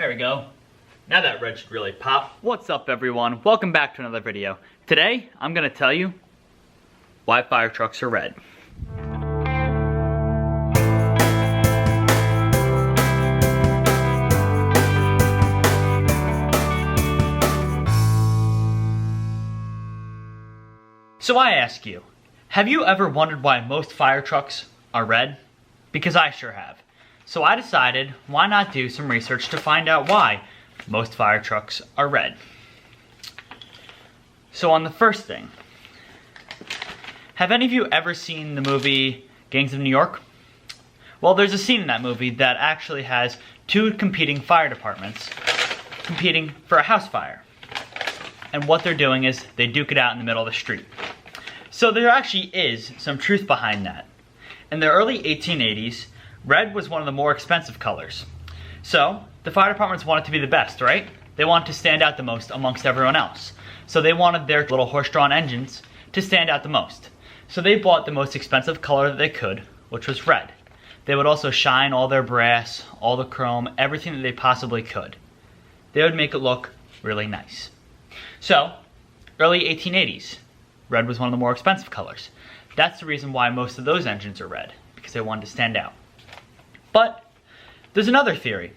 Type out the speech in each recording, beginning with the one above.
There we go. Now that red should really pop. What's up everyone? Welcome back to another video. Today, I'm gonna tell you why fire trucks are red. So I ask you, have you ever wondered why most fire trucks are red? Because I sure have. So I decided, why not do some research to find out why most fire trucks are red. So on the first thing, have any of you ever seen the movie Gangs of New York? Well, there's a scene in that movie that actually has two competing fire departments competing for a house fire. And what they're doing is they duke it out in the middle of the street. So there actually is some truth behind that. In the early 1880s, red was one of the more expensive colors. So the fire departments wanted to be the best, right? They wanted to stand out the most amongst everyone else. So they wanted their little horse-drawn engines to stand out the most. So they bought the most expensive color that they could, which was red. They would also shine all their brass, all the chrome, everything that they possibly could. They would make it look really nice. So, early 1880s, red was one of the more expensive colors. That's the reason why most of those engines are red, because they wanted to stand out. But there's another theory.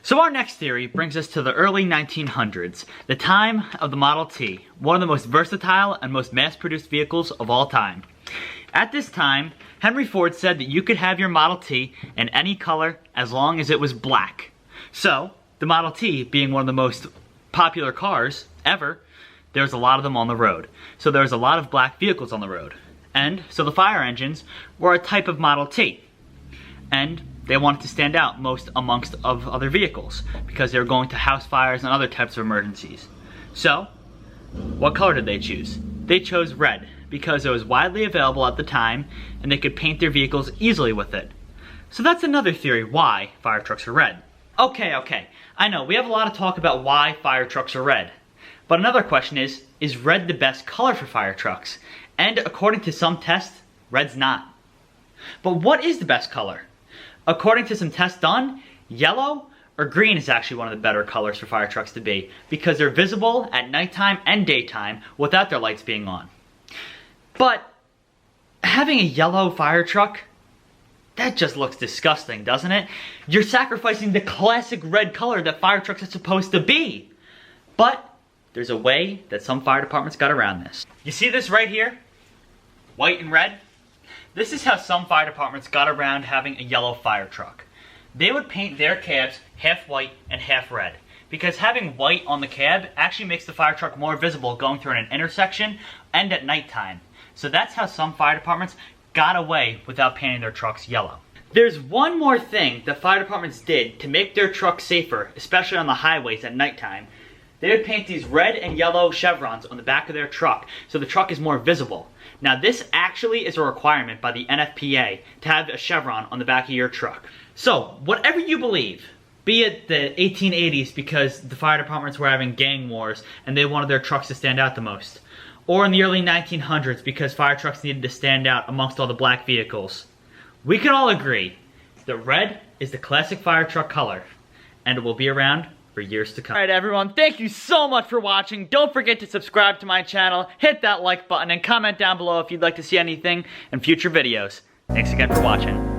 So our next theory brings us to the early 1900s, the time of the Model T, one of the most versatile and most mass-produced vehicles of all time. At this time, Henry Ford said that you could have your Model T in any color as long as it was black. So, the Model T being one of the most popular cars ever, there's a lot of them on the road. So there's a lot of black vehicles on the road. And so the fire engines were a type of Model T. And they wanted to stand out most amongst of other vehicles because they were going to house fires and other types of emergencies. So, what color did they choose? They chose red because it was widely available at the time and they could paint their vehicles easily with it. So that's another theory why fire trucks are red. Okay, I know we have a lot of talk about why fire trucks are red. But another question is red the best color for fire trucks? And according to some tests, red's not. But what is the best color? According to some tests done, yellow or green is actually one of the better colors for fire trucks to be because they're visible at nighttime and daytime without their lights being on. But having a yellow fire truck, that just looks disgusting, doesn't it? You're sacrificing the classic red color that fire trucks are supposed to be. But there's a way that some fire departments got around this. You see this right here? White and red? This is how some fire departments got around having a yellow fire truck. They would paint their cabs half white and half red, because having white on the cab actually makes the fire truck more visible going through an intersection and at nighttime. So that's how some fire departments got away without painting their trucks yellow. There's one more thing that fire departments did to make their trucks safer, especially on the highways at nighttime. They would paint these red and yellow chevrons on the back of their truck so the truck is more visible. Now this actually is a requirement by the NFPA to have a chevron on the back of your truck. So whatever you believe, be it the 1880s because the fire departments were having gang wars and they wanted their trucks to stand out the most, or in the early 1900s because fire trucks needed to stand out amongst all the black vehicles, we can all agree that red is the classic fire truck color and it will be around for years to come. Alright everyone, thank you so much for watching. Don't forget to subscribe to my channel, hit that like button, and comment down below if you'd like to see anything in future videos. Thanks again for watching.